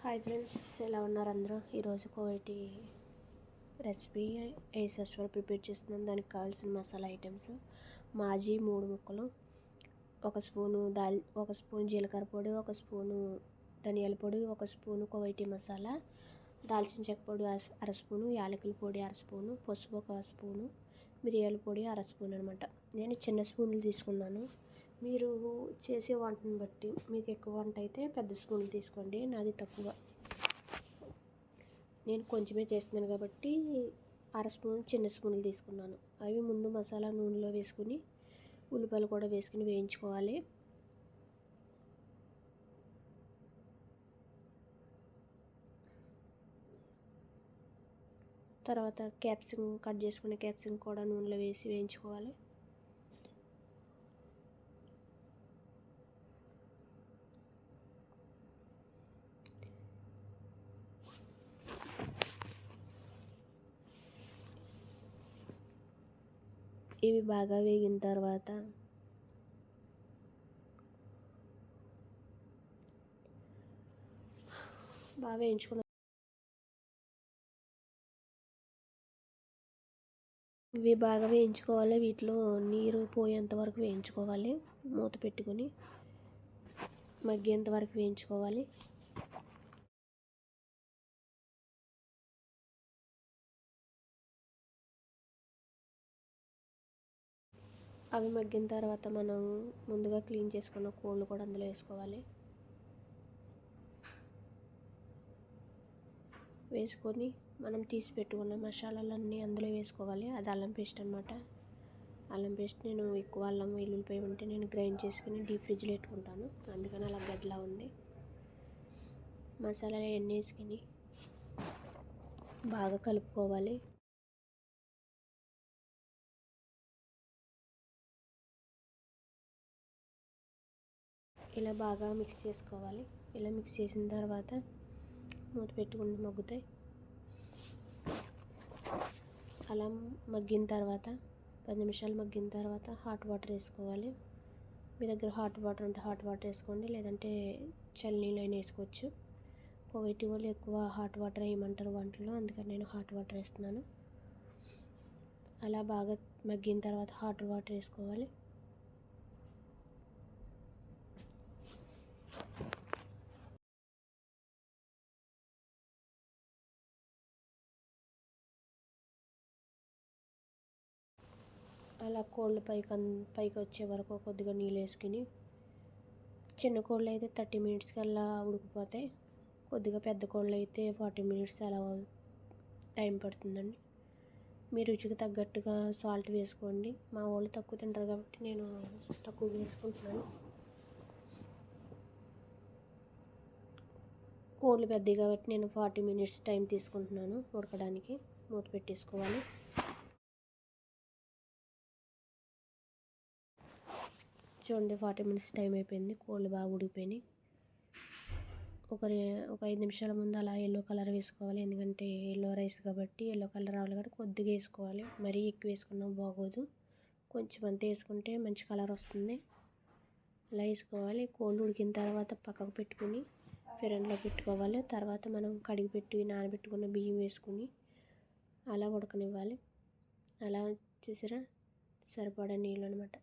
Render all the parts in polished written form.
Hi friends, ఎలా ఉన్నారు అందరూ? ఈరోజు కోవిటి రెసిపీ ఏసెస్వర్ ప్రిపేర్ చేస్తున్నాను. దానికి కావాల్సిన మసాలా ఐటమ్స్: మాజీ 3 ముక్కలు, ఒక స్పూను జీలకర్ర పొడి, ఒక స్పూను ధనియాల పొడి, ఒక స్పూను కోవిటి మసాలా, దాల్చిన చెక్క పొడి అర స్పూను, యాలకుల పొడి అర స్పూను, పసుపు ఒక స్పూను, మిరియాల పొడి అర స్పూన్ అనమాట. నేను చిన్న స్పూన్లు తీసుకున్నాను. మీరు చేసే వంటను బట్టి, మీకు ఎక్కువ వంట అయితే పెద్ద స్పూన్లు తీసుకోండి. నాది తక్కువ, నేను కొంచెమే చేస్తున్నాను కాబట్టి అర స్పూన్ చిన్న స్పూన్లు తీసుకున్నాను. అవి ముందు మసాలా నూనెలో వేసుకుని ఉల్లిపాయలు కూడా వేసుకుని వేయించుకోవాలి. తర్వాత క్యాప్సికం కట్ చేసుకునే క్యాప్సికం కూడా నూనెలో వేసి వేయించుకోవాలి. ఇవి బాగా వేగిన తర్వాత బాగా వేయించుకున్న ఇవి బాగా వేయించుకోవాలి. వీటిలో నీరు పోయేంత వరకు వేయించుకోవాలి. మూత పెట్టుకొని మగ్గేంత వరకు వేయించుకోవాలి. అవి మగ్గిన తర్వాత మనం ముందుగా క్లీన్ చేసుకున్న కోళ్ళు కూడా అందులో వేసుకోవాలి. వేసుకొని మనం తీసి పెట్టుకున్న మసాలాలన్నీ అందులో వేసుకోవాలి. అది అల్లం పేస్ట్ అనమాట. అల్లం పేస్ట్ నేను ఎక్కువ అల్లం వెల్లుల్లిపాయ ఉంటే నేను గ్రైండ్ చేసుకుని డీప్ ఫ్రిడ్జ్లో పెట్టుకుంటాను. అందుకని అలా గడ్డలా ఉంది. మసాలాలు అవన్నీ వేసుకుని బాగా కలుపుకోవాలి. ఇలా బాగా మిక్స్ చేసుకోవాలి. ఇలా మిక్స్ చేసిన తర్వాత మూత పెట్టుకుని మగ్గుతాయి. అలా మగ్గిన తర్వాత 10 నిమిషాలు మగ్గిన తర్వాత హాట్ వాటర్ వేసుకోవాలి. మీ దగ్గర హాట్ వాటర్ ఉంటే హాట్ వాటర్ వేసుకోండి, లేదంటే చల్లనీళ్ళు అయినా వేసుకోవచ్చు. కోవిటి వాళ్ళు ఎక్కువ హాట్ వాటర్ వేయమంటారు వంటలో, అందుకని నేను హాట్ వాటర్ వేస్తున్నాను. అలా బాగా మగ్గిన తర్వాత హాట్ వాటర్ వేసుకోవాలి. అలా కోళ్ళు పైకి వచ్చే వరకు కొద్దిగా నీళ్ళు వేసుకుని, చిన్న కోళ్ళు అయితే 30 మినిట్స్ కల్లా ఉడికిపోతాయి. కొద్దిగా పెద్ద కోళ్ళు అయితే 40 మినిట్స్ అలా టైం పడుతుందండి. మీ రుచికి తగ్గట్టుగా సాల్ట్ వేసుకోండి. మా వాళ్ళు తక్కువ తింటారు కాబట్టి నేను తక్కువ వేసుకుంటున్నాను. కోళ్ళు పెద్దవి కాబట్టి నేను 40 మినిట్స్ టైం తీసుకుంటున్నాను ఉడకడానికి. మూత పెట్టేసుకోవాలి. చూడండి, 40 మినిట్స్ టైం అయిపోయింది. కోళ్ళు బాగా ఉడికిపోయినాయి. ఒక 5 నిమిషాల ముందు అలా ఎల్లో కలర్ వేసుకోవాలి. ఎందుకంటే ఎల్లో రైస్ కాబట్టి ఎల్లో కలర్ రావాలి కాబట్టి కొద్దిగా వేసుకోవాలి. మరీ ఎక్కువ వేసుకున్నా బాగోదు. కొంచెం అంతా వేసుకుంటే మంచి కలర్ వస్తుంది. అలా వేసుకోవాలి. కోళ్ళు ఉడికిన తర్వాత పక్కకు పెట్టుకుని ఫిరంలో పెట్టుకోవాలి. తర్వాత మనం కడిగి పెట్టి నానబెట్టుకున్న బియ్యం వేసుకుని అలా ఉడకనివ్వాలి. అలా చూసారా, సరిపడా నీళ్ళు అనమాట.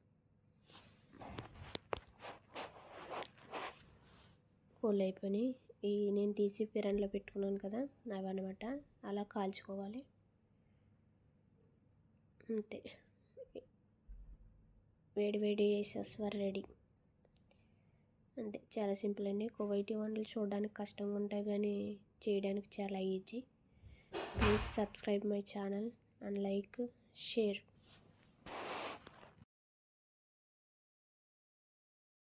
కోళ్ళు అయిపోయినాయి. నేను తీసి ఫిరంలో పెట్టుకున్నాను కదా, అవన్నమాట. అలా కాల్చుకోవాలి. అంతే, వేడి వేడి ఏసెస్వర్ రెడీ. అంతే, చాలా సింపుల్ అండి. కువైటీ వంటలు చూడడానికి కష్టంగా ఉంటాయి కానీ చేయడానికి చాలా easy. Please subscribe my channel and like, share.